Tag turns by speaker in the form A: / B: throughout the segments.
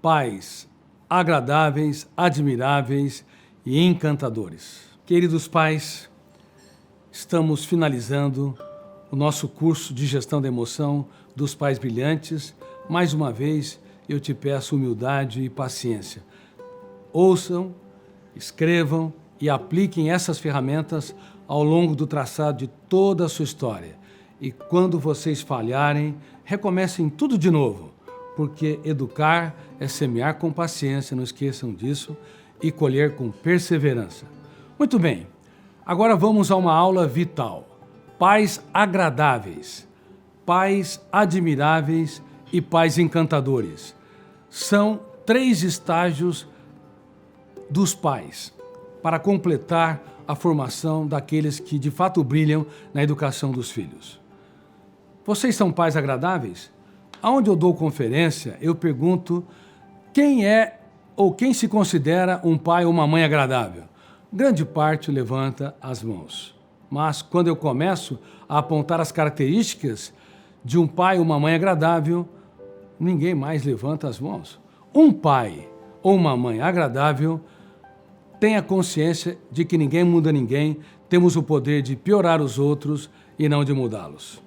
A: pais agradáveis, admiráveis e encantadores. Queridos pais, estamos finalizando o nosso curso de gestão da emoção dos pais brilhantes. Mais uma vez, eu te peço humildade e paciência. Ouçam, escrevam e apliquem essas ferramentas ao longo do traçado de toda a sua história. E quando vocês falharem, recomecem tudo de novo, porque educar é semear com paciência, não esqueçam disso, e colher com perseverança. Muito bem, agora vamos a uma aula vital. Pais agradáveis, pais admiráveis e pais encantadores. São 3 estágios dos pais para completar a formação daqueles que de fato brilham na educação dos filhos. Vocês são pais agradáveis? Aonde eu dou conferência, eu pergunto quem é ou quem se considera um pai ou uma mãe agradável. Grande parte levanta as mãos. Mas quando eu começo a apontar as características de um pai ou uma mãe agradável, ninguém mais levanta as mãos. Um pai ou uma mãe agradável tem a consciência de que ninguém muda ninguém, temos o poder de piorar os outros e não de mudá-los.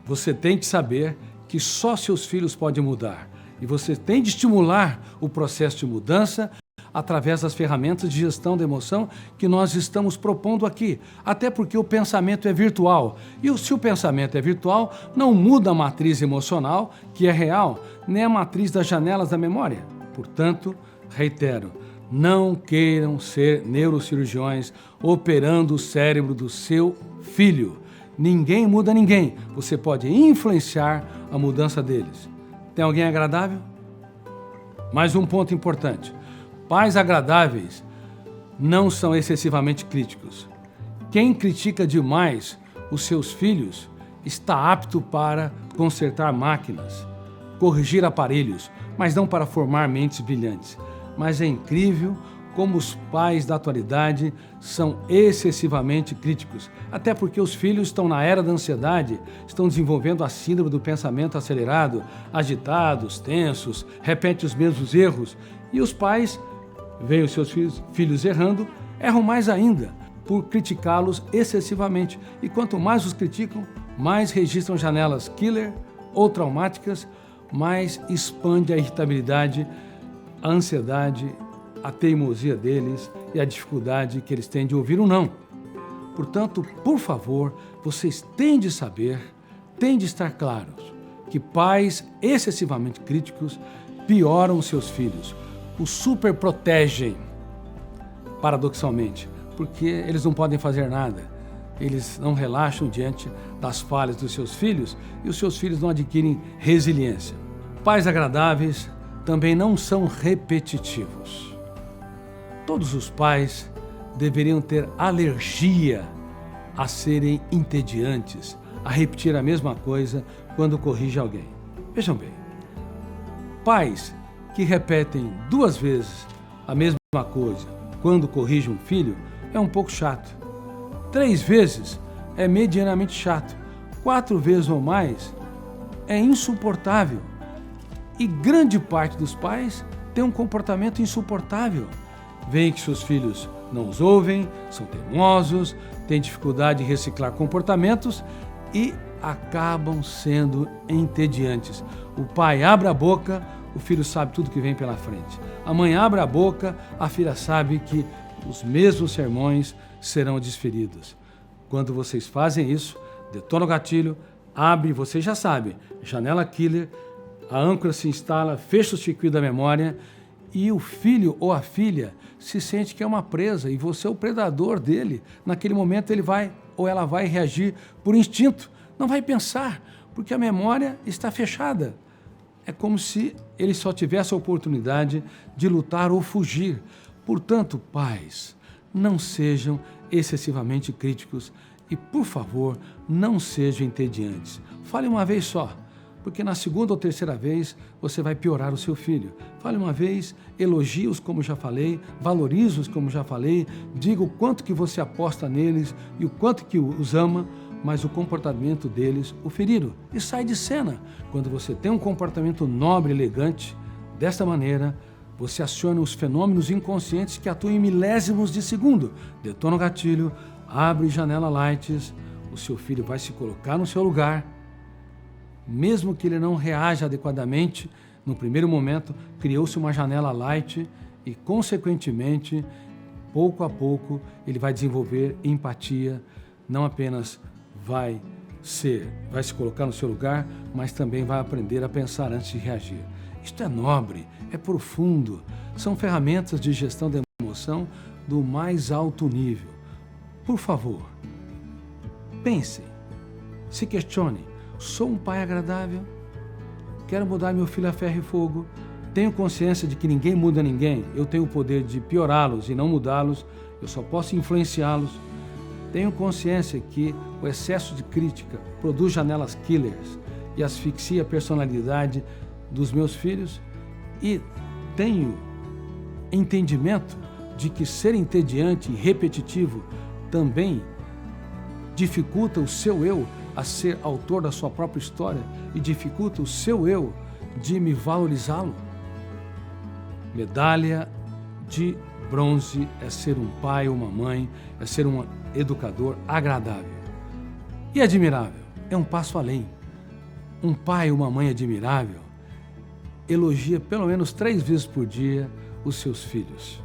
A: Você tem que saber que só seus filhos podem mudar e você tem de estimular o processo de mudança através das ferramentas de gestão da emoção que nós estamos propondo aqui. Até porque o pensamento é virtual. E se o pensamento é virtual, não muda a matriz emocional, que é real, nem a matriz das janelas da memória. Portanto, reitero, não queiram ser neurocirurgiões operando o cérebro do seu filho. Ninguém muda ninguém. Você pode influenciar a mudança deles. Tem alguém agradável? Mais um ponto importante. Pais agradáveis não são excessivamente críticos. Quem critica demais os seus filhos está apto para consertar máquinas, corrigir aparelhos, mas não para formar mentes brilhantes. Mas é incrível como os pais da atualidade são excessivamente críticos, até porque os filhos estão na era da ansiedade, estão desenvolvendo a síndrome do pensamento acelerado, agitados, tensos, repetem os mesmos erros, e os pais veem os seus filhos errando, erram mais ainda por criticá-los excessivamente. E quanto mais os criticam, mais registram janelas killer ou traumáticas, mais expande a irritabilidade, a ansiedade, a teimosia deles e a dificuldade que eles têm de ouvir um não. Portanto, por favor, vocês têm de saber, têm de estar claros que pais excessivamente críticos pioram os seus filhos, os superprotegem, paradoxalmente, porque eles não podem fazer nada. Eles não relaxam diante das falhas dos seus filhos e os seus filhos não adquirem resiliência. Pais agradáveis também não são repetitivos. Todos os pais deveriam ter alergia a serem entediantes, a repetir a mesma coisa quando corrige alguém. Vejam bem, pais que repetem 2 vezes a mesma coisa quando corrige um filho é um pouco chato. 3 vezes é medianamente chato. 4 vezes ou mais é insuportável. E grande parte dos pais tem um comportamento insuportável. Veem que seus filhos não os ouvem, são teimosos, têm dificuldade de reciclar comportamentos e acabam sendo entediantes. O pai abre a boca, o filho sabe tudo que vem pela frente. A mãe abre a boca, a filha sabe que os mesmos sermões serão desferidos. Quando vocês fazem isso, detona o gatilho, abre, vocês já sabem, janela killer, a âncora se instala, fecha o circuito da memória e o filho ou a filha se sente que é uma presa e você é o predador dele. Naquele momento ele vai ou ela vai reagir por instinto, não vai pensar, porque a memória está fechada. É como se ele só tivesse a oportunidade de lutar ou fugir. Portanto, pais, não sejam excessivamente críticos e, por favor, não sejam entediantes. Fale uma vez só, porque na segunda ou terceira vez você vai piorar o seu filho. Fale uma vez, elogie-os como já falei, valorize-os como já falei, diga o quanto que você aposta neles e o quanto que os ama, mas o comportamento deles o feriram. E sai de cena. Quando você tem um comportamento nobre, elegante, Desta maneira, você aciona os fenômenos inconscientes que atuam em milésimos de segundo. Detona o gatilho, abre janela lights, o seu filho vai se colocar no seu lugar. Mesmo que ele não reaja adequadamente, no primeiro momento, criou-se uma janela light e, consequentemente, pouco a pouco, ele vai desenvolver empatia, não apenas vai se colocar no seu lugar, mas também vai aprender a pensar antes de reagir. Isto é nobre, é profundo, são ferramentas de gestão da emoção do mais alto nível. Por favor, pense, se questione, sou um pai agradável? Quero mudar meu filho a ferro e fogo? Tenho consciência de que ninguém muda ninguém, eu tenho o poder de piorá-los e não mudá-los, eu só posso influenciá-los. Tenho consciência que o excesso de crítica produz janelas killers e asfixia a personalidade dos meus filhos, e tenho entendimento de que ser entediante e repetitivo também dificulta o seu eu a ser autor da sua própria história e dificulta o seu eu de me valorizá-lo. Medalha de bronze é ser um pai ou uma mãe, é ser um educador agradável e admirável. É um passo além. Um pai ou uma mãe admirável elogia pelo menos 3 vezes por dia os seus filhos.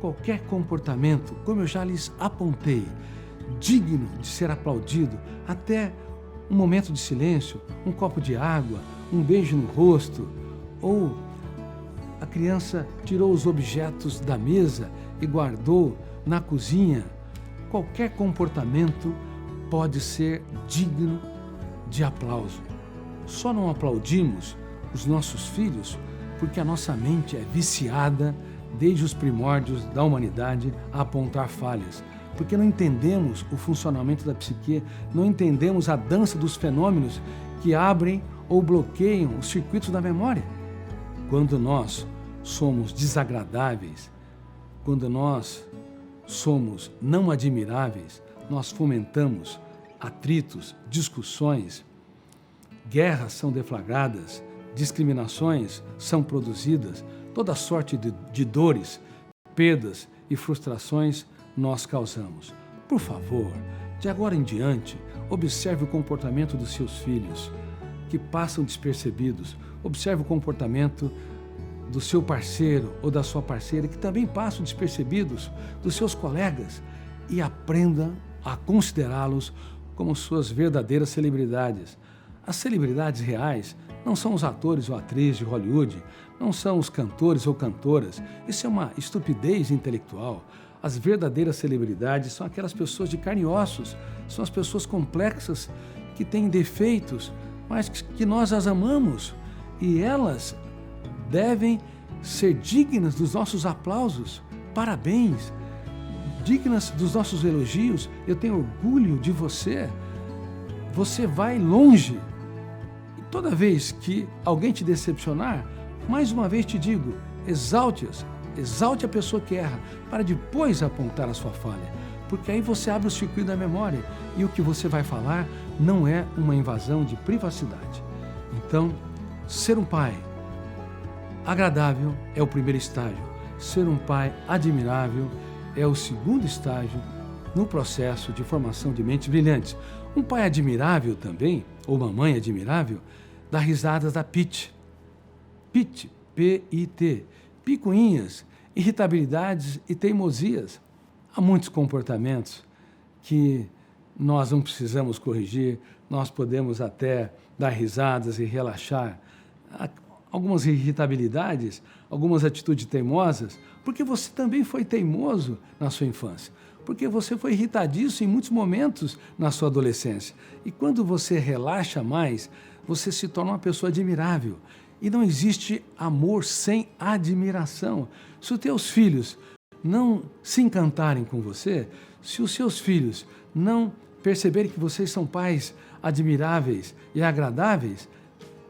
A: Qualquer comportamento, como eu já lhes apontei, digno de ser aplaudido, até um momento de silêncio, um copo de água, um beijo no rosto, ou a criança tirou os objetos da mesa e guardou na cozinha. Qualquer comportamento pode ser digno de aplauso. Só não aplaudimos os nossos filhos porque a nossa mente é viciada desde os primórdios da humanidade a apontar falhas, porque não entendemos o funcionamento da psique, não entendemos a dança dos fenômenos que abrem ou bloqueiam os circuitos da memória. Quando nós somos desagradáveis, quando nós somos não admiráveis, nós fomentamos atritos, discussões, guerras são deflagradas, discriminações são produzidas, toda sorte de dores, perdas e frustrações nós causamos. Por favor, de agora em diante, observe o comportamento dos seus filhos, que passam despercebidos. Observe o comportamento do seu parceiro ou da sua parceira, que também passam despercebidos, dos seus colegas, e aprenda a considerá-los como suas verdadeiras celebridades. As celebridades reais não são os atores ou atrizes de Hollywood, não são os cantores ou cantoras. Isso é uma estupidez intelectual. As verdadeiras celebridades são aquelas pessoas de carne e ossos, são as pessoas complexas que têm defeitos, mas que nós as amamos, e elas devem ser dignas dos nossos aplausos, parabéns, dignas dos nossos elogios. Eu tenho orgulho de você, você vai longe. E toda vez que alguém te decepcionar, mais uma vez te digo, exalte-as, exalte a pessoa que erra, para depois apontar a sua falha, porque aí você abre o circuito da memória e o que você vai falar não é uma invasão de privacidade. Então, ser um pai agradável é o primeiro estágio, ser um pai admirável é o segundo estágio no processo de formação de mentes brilhantes. Um pai admirável também, ou uma mãe admirável, dá risadas da Pit. Pit, P-I-T, picuinhas, irritabilidades e teimosias. Há muitos comportamentos que nós não precisamos corrigir, nós podemos até dar risadas e relaxar. Há algumas irritabilidades, algumas atitudes teimosas, porque você também foi teimoso na sua infância, porque você foi irritadiço em muitos momentos na sua adolescência. E quando você relaxa mais, você se torna uma pessoa admirável. E não existe amor sem admiração. Se os teus filhos não se encantarem com você, se os seus filhos não perceberem que vocês são pais admiráveis e agradáveis,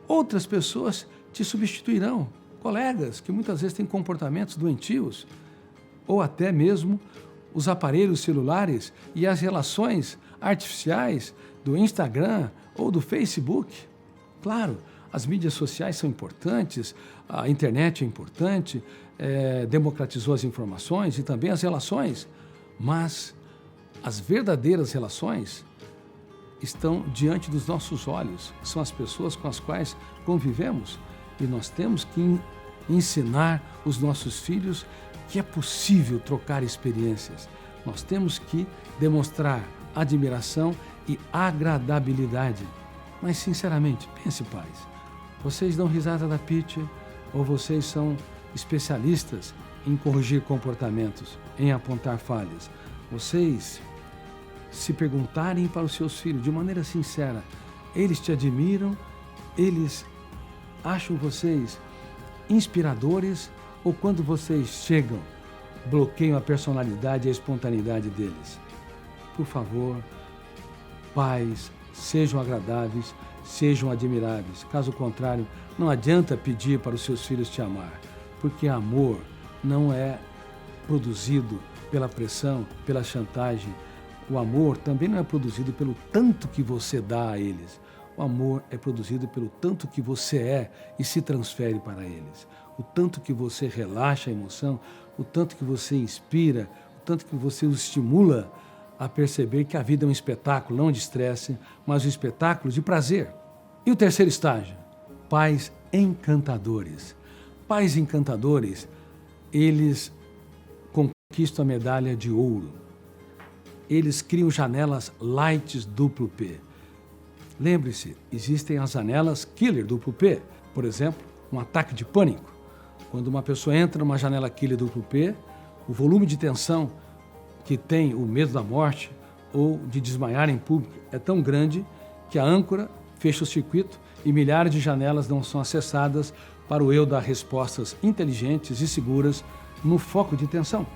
A: outras pessoas te substituirão. Colegas que muitas vezes têm comportamentos doentios, ou até mesmo os aparelhos celulares e as relações artificiais do Instagram ou do Facebook. Claro, As mídias sociais são importantes, a internet é importante, democratizou as informações e também as relações, mas as verdadeiras relações estão diante dos nossos olhos, são as pessoas com as quais convivemos, e nós temos que ensinar os nossos filhos que é possível trocar experiências. Nós temos que demonstrar admiração e agradabilidade. Mas, sinceramente, pense, pais, vocês dão risada da Pitty ou vocês são especialistas em corrigir comportamentos, em apontar falhas? Vocês, se perguntarem para os seus filhos de maneira sincera, eles te admiram, eles acham vocês inspiradores, ou quando vocês chegam, bloqueiam a personalidade e a espontaneidade deles? Por favor, pais, sejam agradáveis, sejam admiráveis. Caso contrário, não adianta pedir para os seus filhos te amar, porque amor não é produzido pela pressão, pela chantagem. O amor também não é produzido pelo tanto que você dá a eles. O amor é produzido pelo tanto que você é e se transfere para eles. O tanto que você relaxa a emoção, o tanto que você inspira, o tanto que você os estimula a perceber que a vida é um espetáculo, não de estresse, mas um espetáculo de prazer. E o terceiro estágio? Pais encantadores. Pais encantadores, eles conquistam a medalha de ouro. Eles criam janelas light duplo P. Lembre-se, existem as janelas killer duplo P. Por exemplo, um ataque de pânico. Quando uma pessoa entra numa janela killer duplo P, o volume de tensão que tem o medo da morte ou de desmaiar em público é tão grande que a âncora fecha o circuito e milhares de janelas não são acessadas para o eu dar respostas inteligentes e seguras no foco de tensão.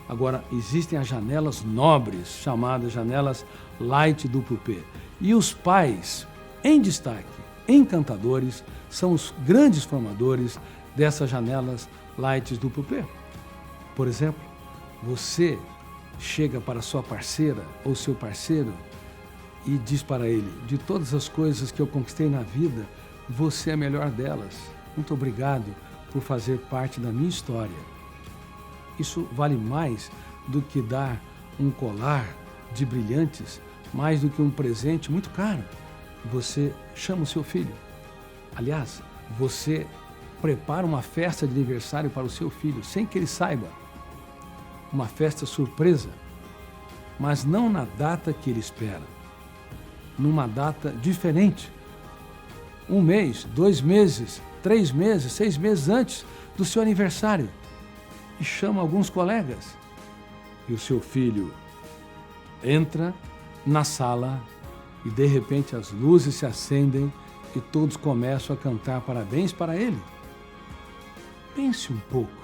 A: Agora, existem as janelas nobres, chamadas janelas light duplo P. E os pais, em destaque, encantadores, são os grandes formadores dessas janelas light duplo P. Por exemplo, você chega para sua parceira ou seu parceiro e diz para ele: de todas as coisas que eu conquistei na vida, você é a melhor delas. Muito obrigado por fazer parte da minha história. Isso vale mais do que dar um colar de brilhantes, mais do que um presente muito caro. Você chama o seu filho. Aliás, você prepara uma festa de aniversário para o seu filho, sem que ele saiba. Uma festa surpresa, mas não na data que ele espera. Numa data diferente. 1 mês, 2 meses, 3 meses, 6 meses antes do seu aniversário. E chama alguns colegas. E o seu filho entra na sala e de repente as luzes se acendem e todos começam a cantar parabéns para ele. Pense um pouco.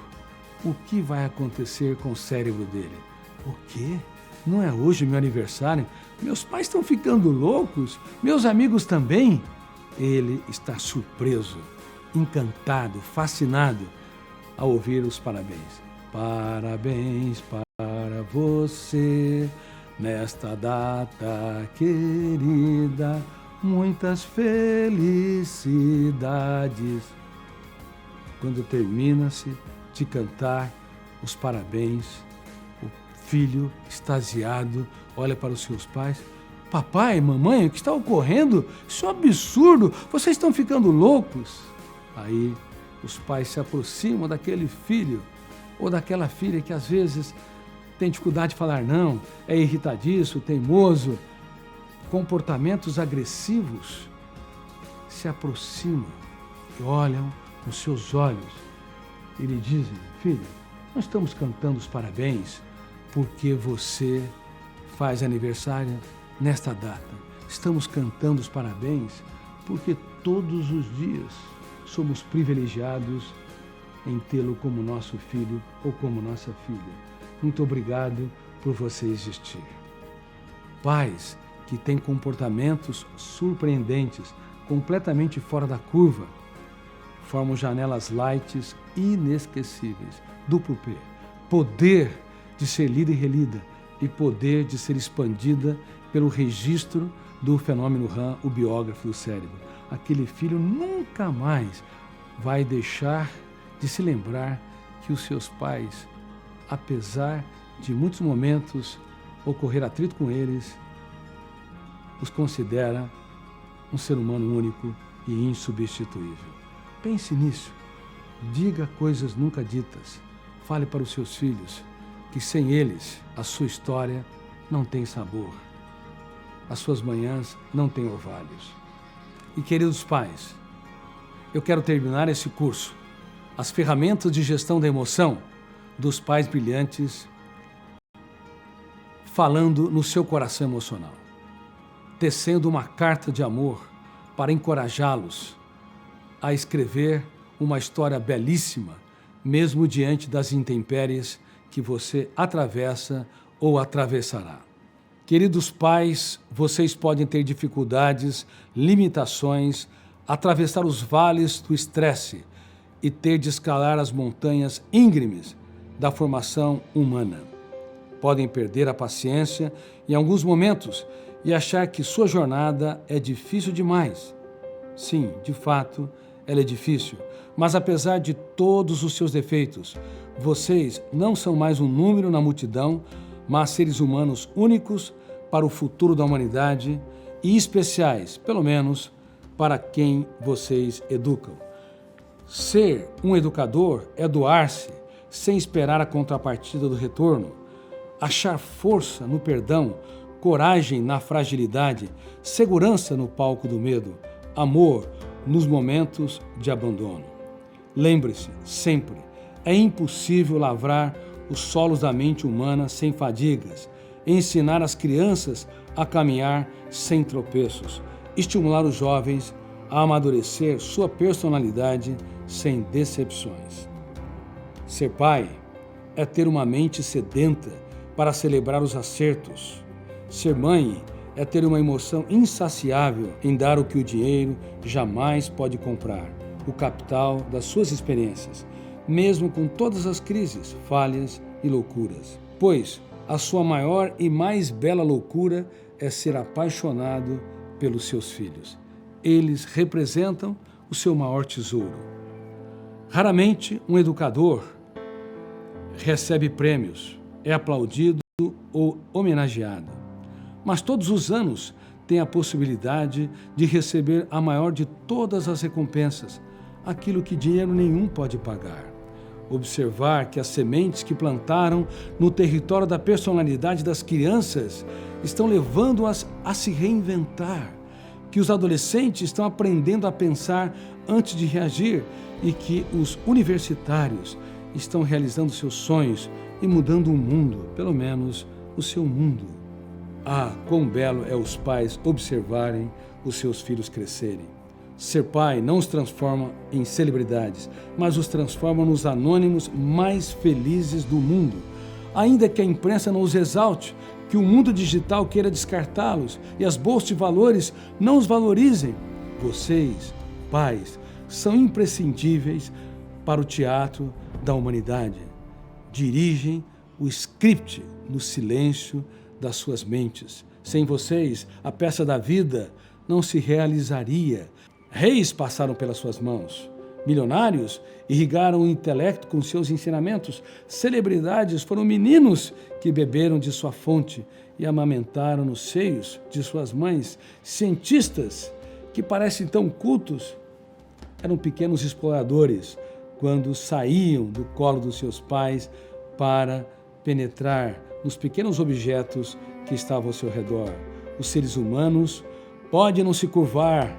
A: O que vai acontecer com o cérebro dele? O quê? Não é hoje meu aniversário? Meus pais estão ficando loucos? Meus amigos também? Ele está surpreso, encantado, fascinado ao ouvir os parabéns. Parabéns para você, nesta data querida, muitas felicidades. Quando termina-se de cantar os parabéns, o filho, extasiado, olha para os seus pais. Papai, mamãe, o que está ocorrendo? Isso é um absurdo, vocês estão ficando loucos. Aí os pais se aproximam daquele filho ou daquela filha que às vezes tem dificuldade de falar não, é irritadiço, teimoso, comportamentos agressivos, se aproximam e olham nos seus olhos e lhe dizem: filho, nós estamos cantando os parabéns porque você faz aniversário nesta data. Estamos cantando os parabéns porque todos os dias somos privilegiados em tê-lo como nosso filho ou como nossa filha. Muito obrigado por você existir. Pais que têm comportamentos surpreendentes, completamente fora da curva, formam janelas light inesquecíveis. Duplo P. Poder de ser lida e relida e poder de ser expandida pelo registro do fenômeno RAM, o biógrafo do cérebro. aquele filho nunca mais vai deixar de se lembrar que os seus pais, apesar de muitos momentos ocorrer atrito com eles, os considera um ser humano único e insubstituível. Pense nisso. Diga coisas nunca ditas. Fale para os seus filhos que sem eles a sua história não tem sabor. As suas manhãs não têm orvalhos. E queridos pais, eu quero terminar esse curso, As Ferramentas de Gestão da Emoção dos Pais Brilhantes, falando no seu coração emocional, tecendo uma carta de amor para encorajá-los a escrever uma história belíssima, mesmo diante das intempéries que você atravessa ou atravessará. Queridos pais, vocês podem ter dificuldades, limitações, atravessar os vales do estresse e ter de escalar as montanhas íngremes da formação humana. Podem perder a paciência em alguns momentos e achar que sua jornada é difícil demais. Sim, de fato, ela é difícil, mas apesar de todos os seus defeitos, vocês não são mais um número na multidão, mas seres humanos únicos para o futuro da humanidade e especiais, pelo menos, para quem vocês educam. Ser um educador é doar-se sem esperar a contrapartida do retorno, achar força no perdão, coragem na fragilidade, segurança no palco do medo, amor nos momentos de abandono. Lembre-se, sempre, é impossível lavrar os solos da mente humana sem fadigas, ensinar as crianças a caminhar sem tropeços, estimular os jovens a amadurecer sua personalidade sem decepções. Ser pai é ter uma mente sedenta para celebrar os acertos. Ser mãe é ter uma emoção insaciável em dar o que o dinheiro jamais pode comprar, o capital das suas experiências, mesmo com todas as crises, falhas e loucuras. Pois a sua maior e mais bela loucura é ser apaixonado pelos seus filhos. Eles representam o seu maior tesouro. Raramente um educador recebe prêmios, é aplaudido ou homenageado. Mas todos os anos tem a possibilidade de receber a maior de todas as recompensas, aquilo que dinheiro nenhum pode pagar. Observar que as sementes que plantaram no território da personalidade das crianças estão levando-as a se reinventar, que os adolescentes estão aprendendo a pensar antes de reagir e que os universitários estão realizando seus sonhos e mudando o mundo, pelo menos o seu mundo. Ah, quão belo é os pais observarem os seus filhos crescerem. Ser pai não os transforma em celebridades, mas os transforma nos anônimos mais felizes do mundo. Ainda que a imprensa não os exalte, que o mundo digital queira descartá-los e as bolsas de valores não os valorizem, vocês, pais, são imprescindíveis para o teatro da humanidade. Dirigem o script no silêncio das suas mentes. Sem vocês, a peça da vida não se realizaria. Reis passaram pelas suas mãos. Milionários irrigaram o intelecto com seus ensinamentos. Celebridades foram meninos que beberam de sua fonte e amamentaram nos seios de suas mães. Cientistas que parecem tão cultos eram pequenos exploradores quando saíam do colo dos seus pais para penetrar nos pequenos objetos que estavam ao seu redor. Os seres humanos podem não se curvar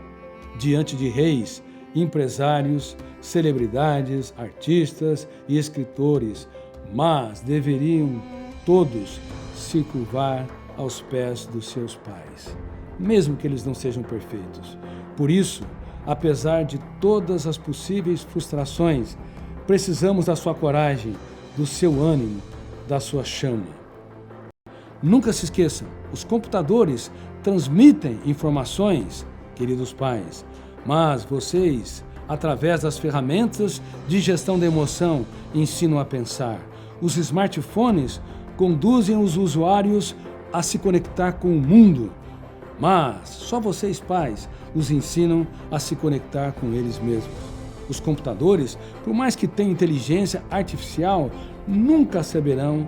A: diante de reis, empresários, celebridades, artistas e escritores, mas deveriam todos se curvar aos pés dos seus pais, mesmo que eles não sejam perfeitos. Por isso, apesar de todas as possíveis frustrações, precisamos da sua coragem, do seu ânimo, da sua chama. Nunca se esqueçam, os computadores transmitem informações, queridos pais, mas vocês, através das ferramentas de gestão da emoção, ensinam a pensar. Os smartphones conduzem os usuários a se conectar com o mundo. Mas só vocês, pais, os ensinam a se conectar com eles mesmos. Os computadores, por mais que tenham inteligência artificial, nunca saberão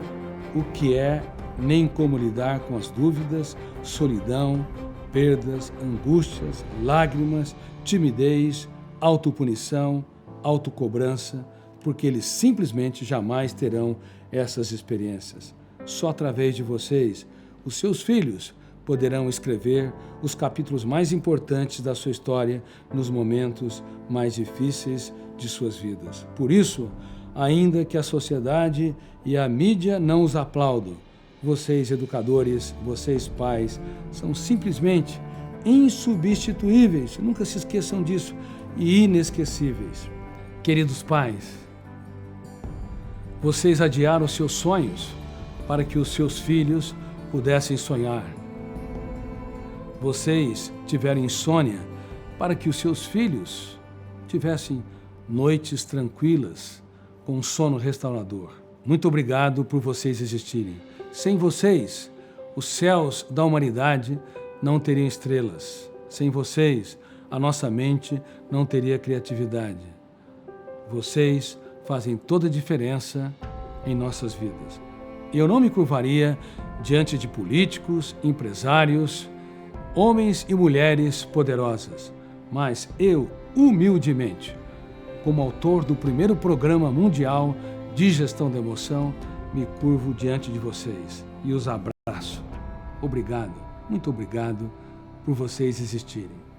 A: o que é nem como lidar com as dúvidas, solidão, perdas, angústias, lágrimas, timidez, autopunição, autocobrança, porque eles simplesmente jamais terão essas experiências. Só através de vocês, os seus filhos, poderão escrever os capítulos mais importantes da sua história nos momentos mais difíceis de suas vidas. Por isso, ainda que a sociedade e a mídia não os aplaudam, vocês, educadores, vocês, pais, são simplesmente insubstituíveis. Nunca se esqueçam disso. E inesquecíveis. Queridos pais, vocês adiaram seus sonhos para que os seus filhos pudessem sonhar. Vocês tiveram insônia para que os seus filhos tivessem noites tranquilas, com um sono restaurador. Muito obrigado por vocês existirem. Sem vocês, os céus da humanidade não teriam estrelas. Sem vocês, a nossa mente não teria criatividade. Vocês fazem toda a diferença em nossas vidas. Eu não me curvaria diante de políticos, empresários, homens e mulheres poderosas, mas eu, humildemente, como autor do primeiro programa mundial de gestão da emoção, me curvo diante de vocês e os abraço. Obrigado, muito obrigado por vocês existirem.